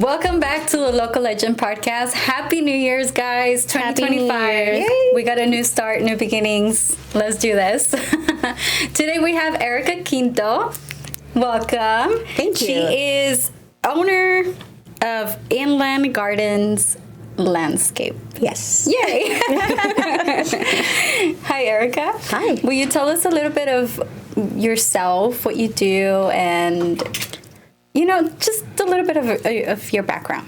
Welcome back to the Local Legend Podcast. Happy New Year's, guys. 2025. We got a new start, new beginnings. Let's do this. Today we have Erika Quinto. Welcome. Thank you. She is owner of Inland Gardens Landscape. Yes. Yay. Hi, Erika. Hi. Will you tell us a little bit of yourself, what you do, and just a little bit of your background?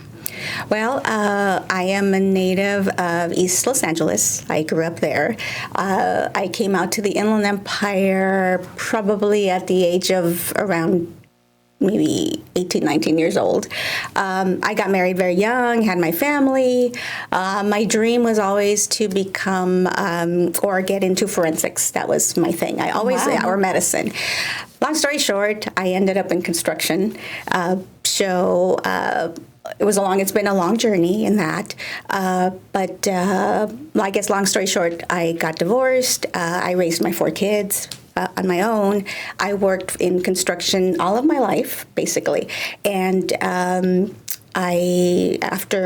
Well, I am a native of East Los Angeles. I grew up there. I came out to the Inland Empire probably at the age of around maybe 18, 19 years old. I got married very young, had my family. My dream was always to become or get into forensics. That was my thing. I always, or medicine. Long story short, I ended up in construction. It's been a long journey in that. But I guess long story short, I got divorced. I raised my 4 kids on my own. I worked in construction all of my life, basically. And after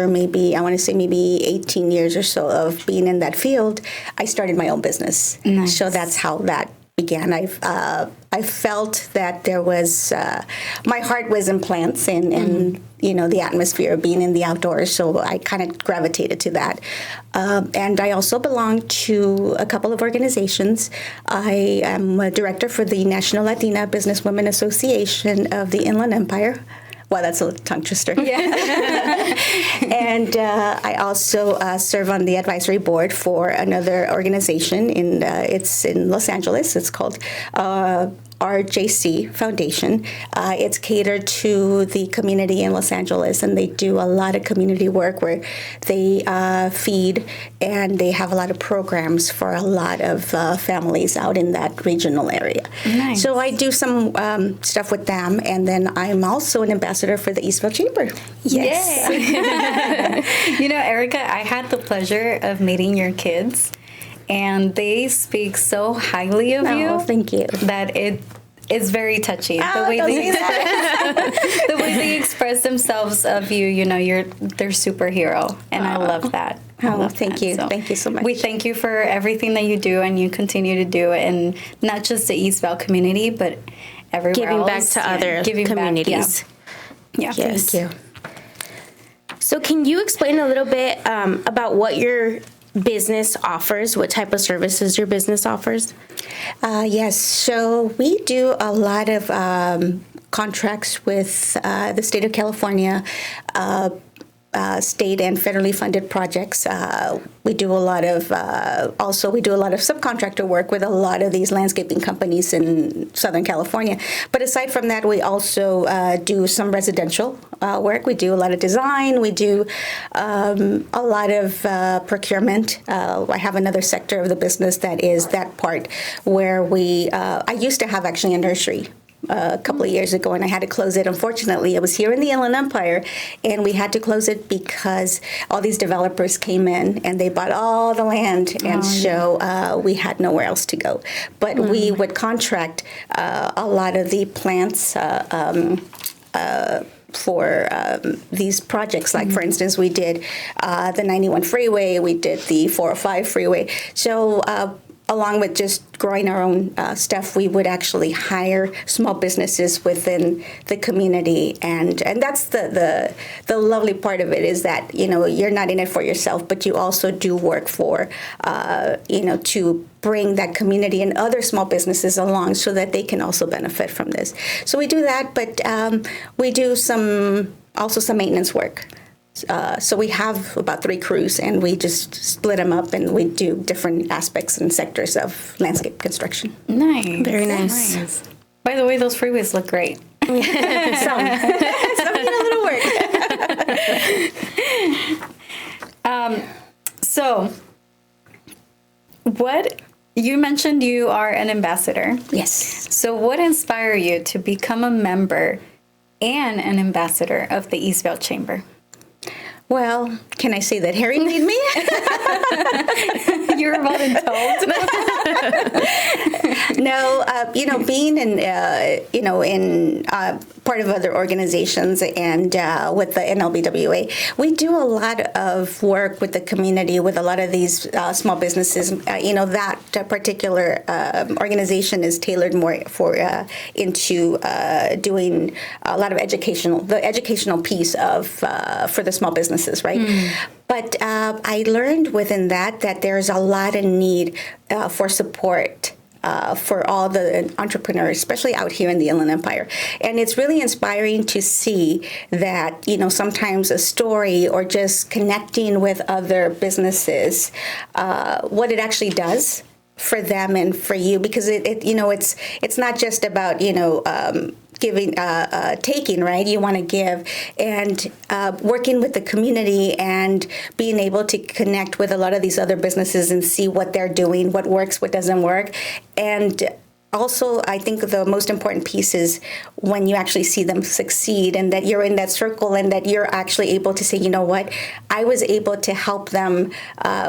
maybe 18 years or so of being in that field, I started my own business. Nice. So that's how that began. I felt that there was, my heart was in plants and the atmosphere of being in the outdoors, so I kind of gravitated to that. And I also belong to a couple of organizations. I am a director for the National Latina Businesswomen Association of the Inland Empire. Well, that's a tongue twister. Yeah. And I also serve on the advisory board for another organization. It's in Los Angeles. It's called RJC Foundation. It's catered to the community in Los Angeles, and they do a lot of community work where they feed and they have a lot of programs for a lot of families out in that regional area. Nice. So I do some stuff with them, and then I'm also an ambassador for the Eastville Chamber. Yes. Erika, I had the pleasure of meeting your kids. And they speak so highly of you. Thank you. That it is very touchy. The way they express themselves of you, they're superhero, and I love that. Thank you. So thank you so much. We thank you for everything that you do and you continue to do, and not just the Eastville community, but everywhere giving else. Back to other communities. Yeah. Yes. Thank you. So can you explain a little bit about what your business offers, what type of services your business offers? Yes. So we do a lot of contracts with the state of California, state and federally funded projects. We do a lot of subcontractor work with a lot of these landscaping companies in Southern California. But aside from that, we also do some residential work. We do a lot of design. We do a lot of procurement. I have another sector of the business that is that part where I used to have actually a nursery a couple of years ago, and I had to close it. Unfortunately, it was here in the Inland Empire, and we had to close it because all these developers came in and they bought all the land, and we had nowhere else to go. But we would contract a lot of the plants for these projects. Like, for instance, we did the 91 freeway, we did the 405 freeway. So along with just growing our own stuff, we would actually hire small businesses within the community, and that's the lovely part of it, is that you're not in it for yourself, but you also do work for to bring that community and other small businesses along so that they can also benefit from this. So we do that, but we do some maintenance work. So we have about 3 crews, and we just split them up, and we do different aspects and sectors of landscape construction. Nice. Very nice. By the way, those freeways look great. Some need a little work. So, you mentioned you are an ambassador. Yes. So what inspired you to become a member and an ambassador of the Eastville Chamber? Well, can I say that Harry made me? You were voluntold. No, being in part of other organizations and with the NLBWA, we do a lot of work with the community, with a lot of these small businesses. That particular organization is tailored more into doing a lot of the educational piece of for the small businesses, right? But I learned within that there's a lot of need for support for all the entrepreneurs, especially out here in the Inland Empire. And it's really inspiring to see that, sometimes a story or just connecting with other businesses, what it actually does for them and for you, because it's not just about, giving, taking, right? You want to give, and working with the community and being able to connect with a lot of these other businesses and see what they're doing, what works, what doesn't work. And also, I think the most important piece is when you actually see them succeed and that you're in that circle and that you're actually able to say, you know what, I was able to help them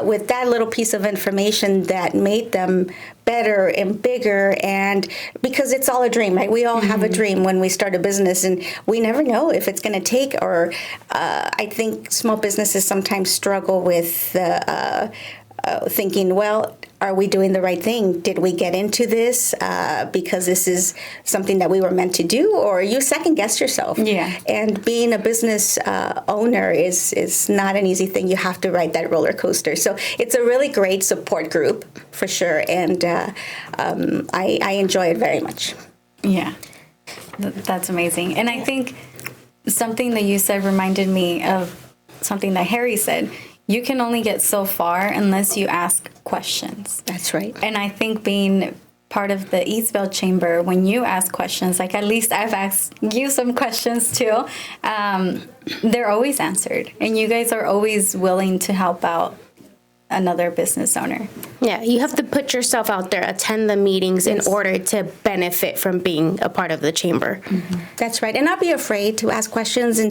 with that little piece of information that made them better and bigger. And because it's all a dream, right? We all have a dream when we start a business, and we never know if it's going to take, or I think small businesses sometimes struggle with thinking, well, are we doing the right thing? Did we get into this because this is something that we were meant to do? Or you second guess yourself. Yeah. And being a business owner is not an easy thing. You have to ride that roller coaster. So it's a really great support group for sure. And I enjoy it very much. Yeah. That's amazing. And I think something that you said reminded me of something that Harry said. You can only get so far unless you ask questions. That's right. And I think being part of the Eastville Chamber, when you ask questions, like at least I've asked you some questions too, they're always answered. And you guys are always willing to help out another business owner. Yeah, you have to put yourself out there, attend the meetings in order to benefit from being a part of the chamber. Mm-hmm. That's right. And not be afraid to ask questions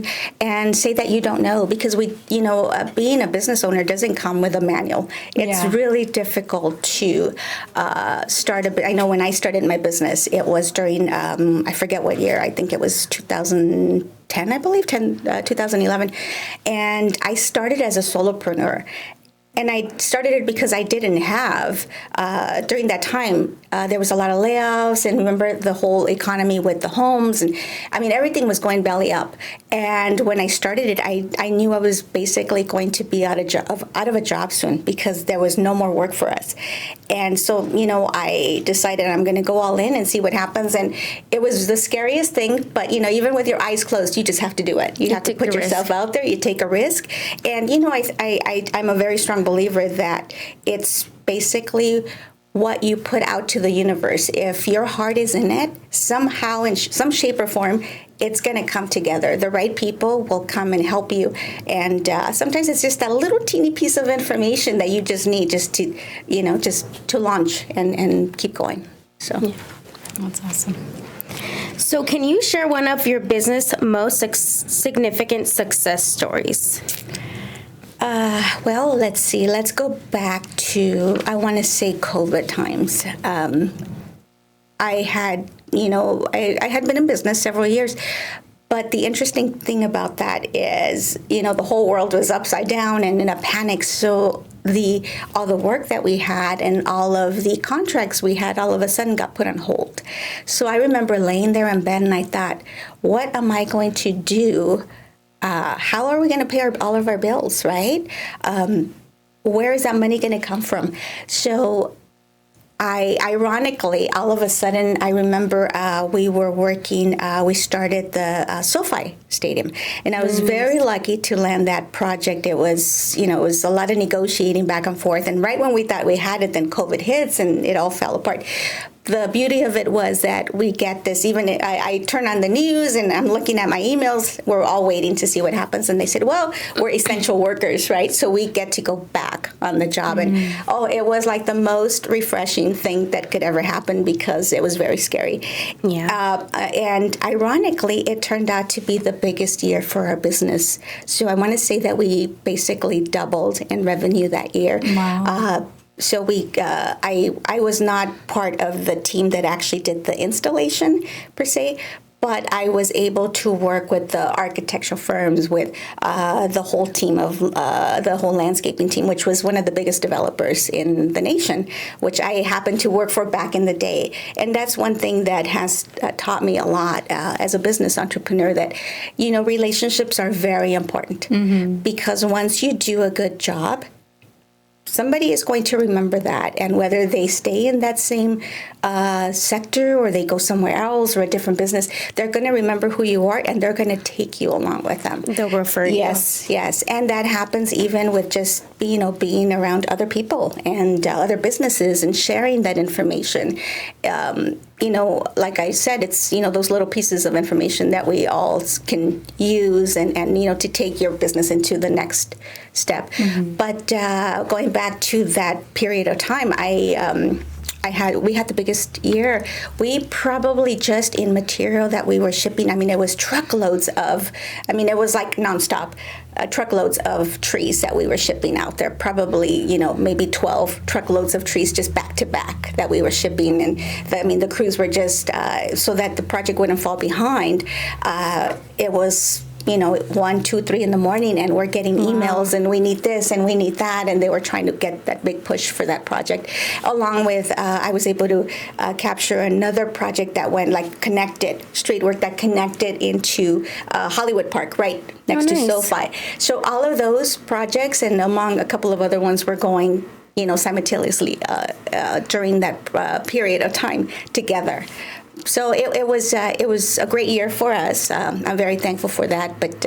and say that you don't know, because being a business owner doesn't come with a manual. It's really difficult to start I know when I started my business, it was during, I forget what year, I think it was 2010, I believe, 2011. And I started as a solopreneur. And I started it because I didn't have, during that time, there was a lot of layoffs, and remember the whole economy with the homes, and everything was going belly up. And when I started it, I knew I was basically going to be out of a job soon, because there was no more work for us. And so, I decided I'm going to go all in and see what happens. And it was the scariest thing, but, even with your eyes closed, you just have to do it. You have to put yourself out there. You take a risk. And, I'm a very strong believer that it's basically what you put out to the universe. If your heart is in it, somehow, in some shape or form, it's going to come together. The right people will come and help you. And sometimes it's just that little teeny piece of information that you just need just to launch and keep going. So That's awesome. So can you share one of your business most significant success stories? Well, let's see. Let's go back to, I want to say, COVID times. I had been in business several years, but the interesting thing about that is, the whole world was upside down and in a panic. So all the work that we had and all of the contracts we had all of a sudden got put on hold. So I remember laying there in bed and I thought, what am I going to do? How are we going to pay all of our bills, right? Where is that money going to come from? So ironically, all of a sudden, I remember we were working, we started the SoFi Stadium. And I was very lucky to land that project. It was, it was a lot of negotiating back and forth. And right when we thought we had it, then COVID hits and it all fell apart. the beauty of it was that we get this, even I turn on the news and I'm looking at my emails, we're all waiting to see what happens. And they said, well, we're essential workers, right? So we get to go back on the job. And it was like the most refreshing thing that could ever happen because it was very scary. Yeah. And ironically, it turned out to be the biggest year for our business. So I want to say that we basically doubled in revenue that year. Wow. So I was not part of the team that actually did the installation per se, but I was able to work with the architectural firms, with the whole team of the whole landscaping team, which was one of the biggest developers in the nation, which I happened to work for back in the day. And that's one thing that has taught me a lot as a business entrepreneur, that, relationships are very important, because once you do a good job, somebody is going to remember that, and whether they stay in that same sector or they go somewhere else or a different business, they're going to remember who you are, and they're going to take you along with them. They'll refer you. Yes, and that happens even with just being around other people and other businesses and sharing that information. Like I said, it's those little pieces of information that we all can use and to take your business into the next step. But going back to that period of time, we had the biggest year. We probably just in material that we were shipping, it was truckloads of, it was like nonstop, truckloads of trees that we were shipping out there. Probably, maybe 12 truckloads of trees just back to back that we were shipping. And the crews were just, so that the project wouldn't fall behind. It was 1, 2, 3 in the morning, and we're getting emails, and we need this and we need that, and they were trying to get that big push for that project. Along with, I was able to capture another project that went connected, street work that connected into Hollywood Park, right next to SoFi. So all of those projects, and among a couple of other ones, were going simultaneously during that period of time together. So it was a great year for us. I'm very thankful for that. But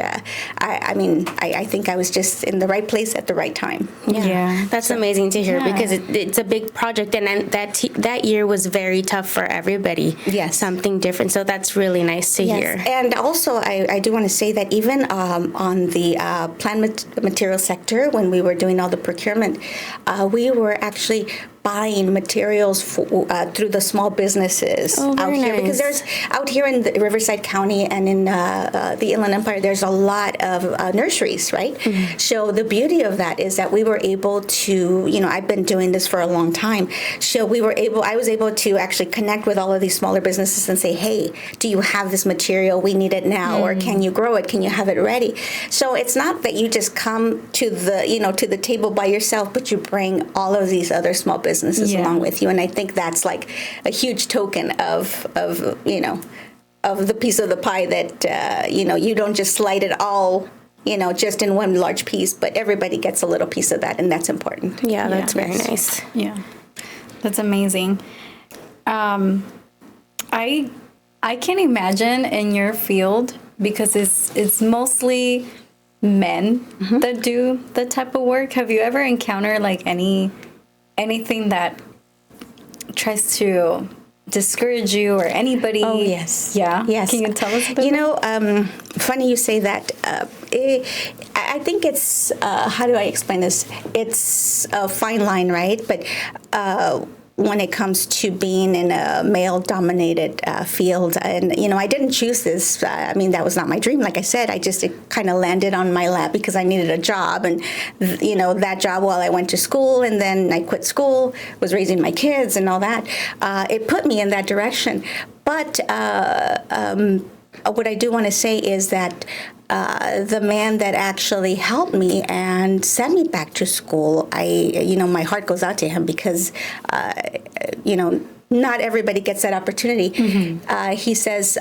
I think I was just in the right place at the right time. Yeah. That's amazing to hear, because it's a big project, and that year was very tough for everybody. Yes, something different. So that's really nice to hear. And also, I do want to say that even on the plant material sector, when we were doing all the procurement, we were actually buying materials through the small businesses out here, because there's out here in the Riverside County and in the Inland Empire, there's a lot of nurseries, right? So the beauty of that is that we were able to, I've been doing this for a long time. So I was able to actually connect with all of these smaller businesses and say, hey, do you have this material? We need it now, or can you grow it? Can you have it ready? So it's not that you just come to the table by yourself, but you bring all of these other small businesses along with you, and I think that's like a huge token of the piece of the pie that you don't just slide it all just in one large piece, but everybody gets a little piece of that, and that's important. Yeah, that's very nice. Yeah, that's amazing. I can imagine in your field, because it's mostly men that do that type of work. Have you ever encountered anything that tries to discourage you, or anybody? Oh, yes. Yeah? Yes. Can you tell us a bit? Funny you say that. I think it's, how do I explain this? It's a fine line, right? But when it comes to being in a male-dominated field, and I didn't choose this. That was not my dream. Like I said, it kind of landed on my lap because I needed a job, and that job while I went to school, and then I quit school, was raising my kids, and all that. It put me in that direction. But what I do want to say is that the man that actually helped me and sent me back to school, my heart goes out to him, because, not everybody gets that opportunity. He says,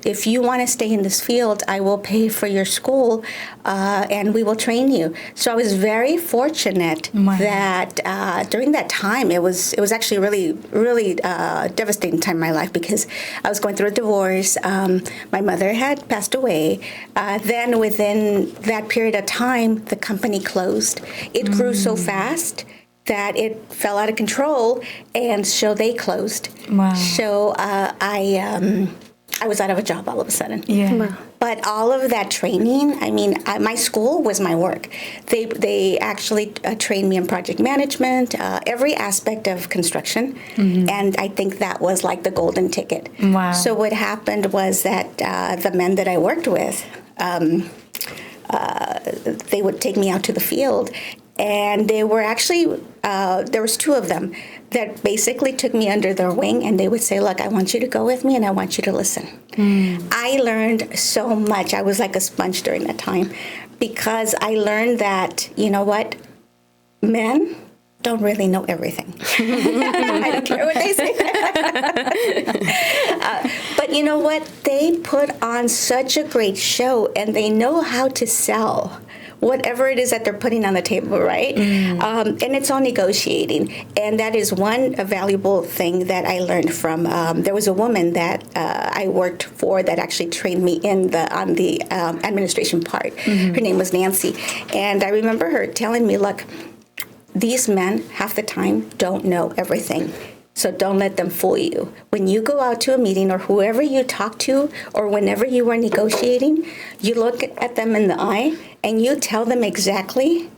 if you want to stay in this field, I will pay for your school, and we will train you. So I was very fortunate that during that time, it was actually really, really devastating time in my life, because I was going through a divorce. My mother had passed away. Then within that period of time, the company closed. It grew so fast that it fell out of control, and so they closed. Wow. So I was out of a job all of a sudden. Yeah. Wow. But all of that training, I mean, my school was my work. They actually trained me in project management, every aspect of construction, and I think that was like the golden ticket. Wow. So what happened was that the men that I worked with, they would take me out to the field, and they were actually, there was two of them that basically took me under their wing, and they would say, look, I want you to go with me, and I want you to listen. I learned so much. I was like a sponge during that time, because I learned that, you know what, men don't really know everything. I don't care what they say. But you know what? They put on such a great show, and they know how to sell whatever it is that they're putting on the table, right? And it's all negotiating. And that is one valuable thing that I learned from, there was a woman that I worked for that actually trained me on the administration part. Her name was Nancy. And I remember her telling me, look, these men, half the time, don't know everything. So don't let them fool you. When you go out to a meeting, or whoever you talk to, or whenever you are negotiating, you look at them in the eye and you tell them exactly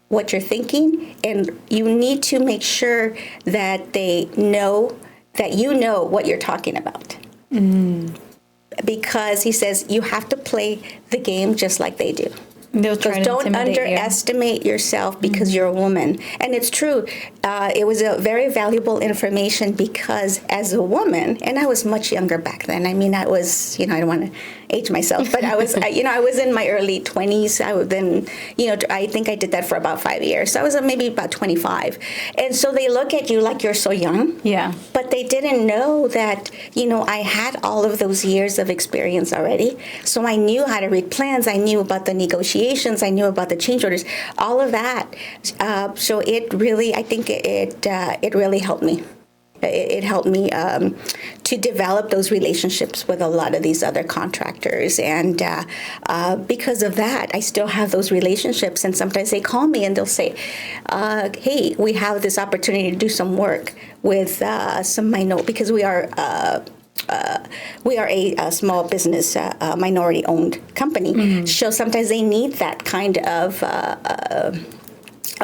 what you're thinking, and you need to make sure that they know that you know what you're talking about. Because he says you have to play the game just like they do. Because don't underestimate yourself because you're a woman. And it's true. It was a very valuable information, because as a woman, and I was much younger back then. I mean, I was, I don't want to age myself, but I was, I was in my early 20s. I think I did that for about 5 years. So I was maybe about 25. And so they look at you like you're so young. Yeah. But they didn't know that, I had all of those years of experience already. So I knew how to read plans. I knew about the negotiations. I knew about the change orders, all of that. So it really, I think it really helped me. It helped me to develop those relationships with a lot of these other contractors. And because of that, I still have those relationships. And sometimes they call me and they'll say, hey, we have this opportunity to do some work with some minority, because we are a small business, minority-owned company. So sometimes they need that kind of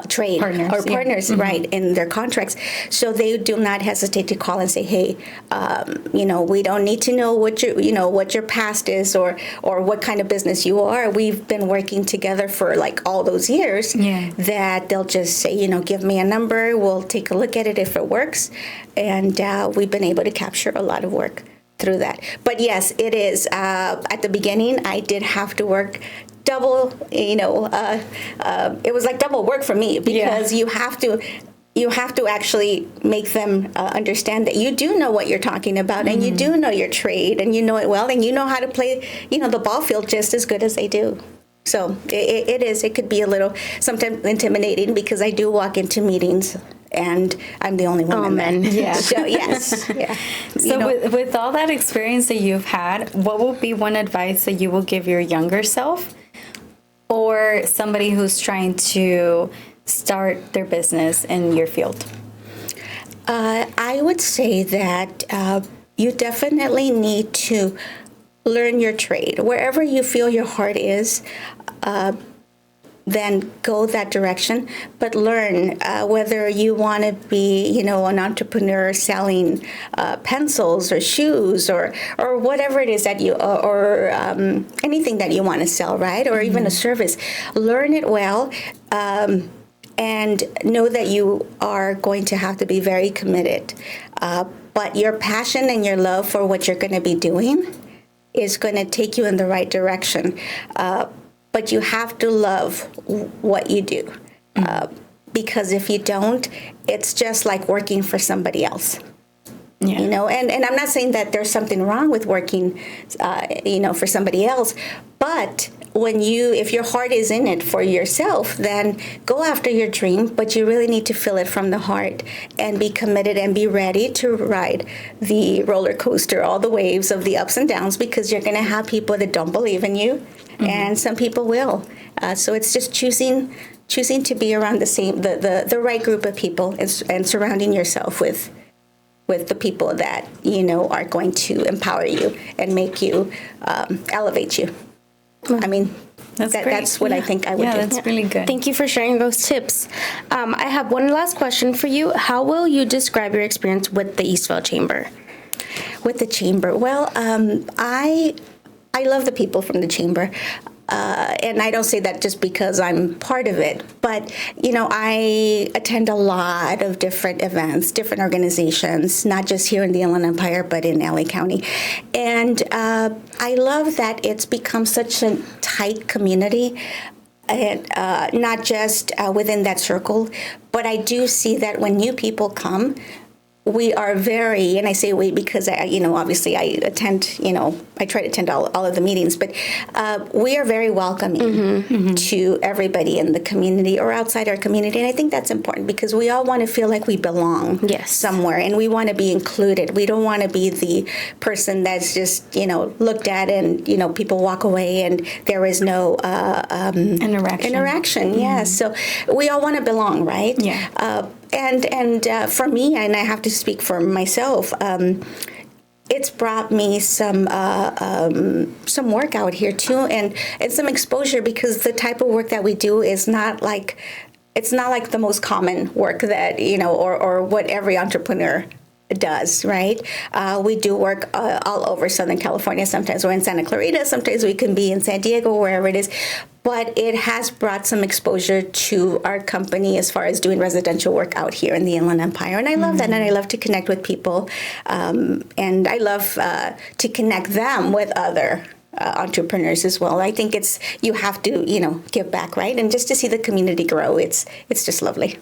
trade partners, right, in their contracts. So they do not hesitate to call and say, hey, we don't need to know what your past is or what kind of business you are. We've been working together for like all those years. That they'll just say, give me a number, we'll take a look at it if it works. And we've been able to capture a lot of work through that. But yes, it is. At the beginning, I did have to work double, it was like double work for me, because you have to actually make them understand that you do know what you're talking about, and you do know your trade, and you know it well, and you know how to play, the ball field just as good as they do. So it could be a little sometimes intimidating, because I do walk into meetings and I'm the only woman there. Yeah. So yes. Yeah. So with all that experience that you've had, what would be one advice that you will give your younger self, or somebody who's trying to start their business in your field? I would say that you definitely need to learn your trade. Wherever you feel your heart is, then go that direction. But learn whether you want to be, an entrepreneur selling pencils or shoes or whatever it is that you, or anything that you want to sell, right? Or even a service. Learn it well. And know that you are going to have to be very committed. But your passion and your love for what you're going to be doing is going to take you in the right direction. But you have to love what you do. Because if you don't, it's just like working for somebody else. Yeah. And I'm not saying that there's something wrong with working, for somebody else, but if your heart is in it for yourself, then go after your dream, but you really need to feel it from the heart and be committed and be ready to ride the roller coaster, all the waves of the ups and downs, because you're going to have people that don't believe in you, and some people will. So it's just choosing choosing to be around the right group of people and surrounding yourself with the people that are going to empower you and make you elevate you. I mean, that's what I think I would do. Yeah, that's really good. Thank you for sharing those tips. I have one last question for you. How will you describe your experience with the Eastville Chamber? With the chamber, well, I love the people from the chamber. And I don't say that just because I'm part of it, but, I attend a lot of different events, different organizations, not just here in the Inland Empire, but in LA County. And I love that it's become such a tight community, and not just within that circle, but I do see that when new people come, we are very, and I say we because obviously I attend, I try to attend all of the meetings, but we are very welcoming to everybody in the community or outside our community. And I think that's important because we all want to feel like we belong somewhere, and we want to be included. We don't want to be the person that's just, looked at and, people walk away and there is no interaction. Yeah. So we all want to belong, right? Yeah. And for me, and I have to speak for myself, it's brought me some work out here too, and some exposure because the type of work that we do is not like the most common work that or what every entrepreneur does, right? We do work all over Southern California. Sometimes we're in Santa Clarita, sometimes we can be in San Diego, wherever it is. But it has brought some exposure to our company as far as doing residential work out here in the Inland Empire. And I love that, and I love to connect with people. And I love to connect them with other entrepreneurs as well. I think you have to, give back, right? And just to see the community grow, it's just lovely.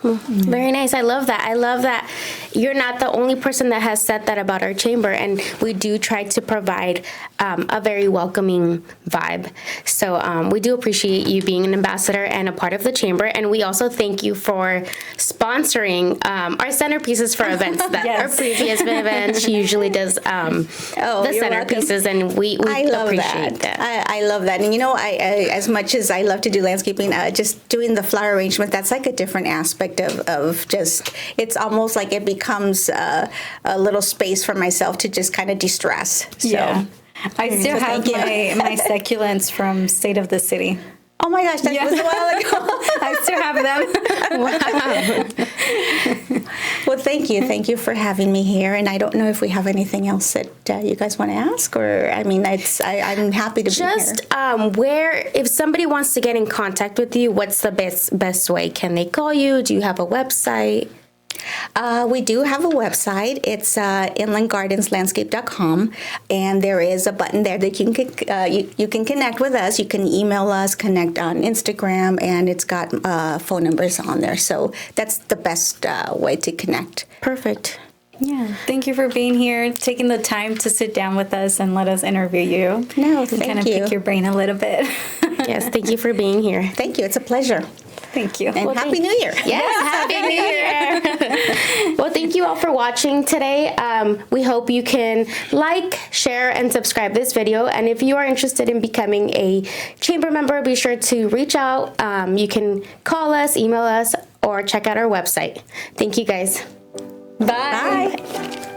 Very nice. I love that. I love that you're not the only person that has said that about our chamber, and we do try to provide a very welcoming vibe. So we do appreciate you being an ambassador and a part of the chamber, and we also thank you for sponsoring our centerpieces for events. That our previous events, she usually does the centerpieces, and we appreciate that. I love that. And I as much as I love to do landscaping, just doing the flower arrangement, that's like a different aspect of just, it's almost like it becomes a little space for myself to just kind of de-stress. So. Yeah. I still have my succulents from State of the City. Oh my gosh, that was a while ago. I still have them. Wow. Well, thank you. Thank you for having me here. And I don't know if we have anything else that you guys want to ask, or, I'm happy to be here. Just if somebody wants to get in contact with you, what's the best way? Can they call you? Do you have a website? We do have a website. It's inlandgardenslandscape.com, and there is a button there that you can connect with us. You can email us, connect on Instagram, and it's got phone numbers on there. So that's the best way to connect. Perfect. Yeah. Thank you for being here, taking the time to sit down with us and let us interview you. No, thank you. Kind of pick your brain a little bit. Yes, thank you for being here. Thank you. It's a pleasure. Thank you. And Happy New Year. Yes, Happy New Year. Well, thank you all for watching today. We hope you can like, share, and subscribe this video. And if you are interested in becoming a chamber member, be sure to reach out. You can call us, email us, or check out our website. Thank you, guys. Bye. Bye.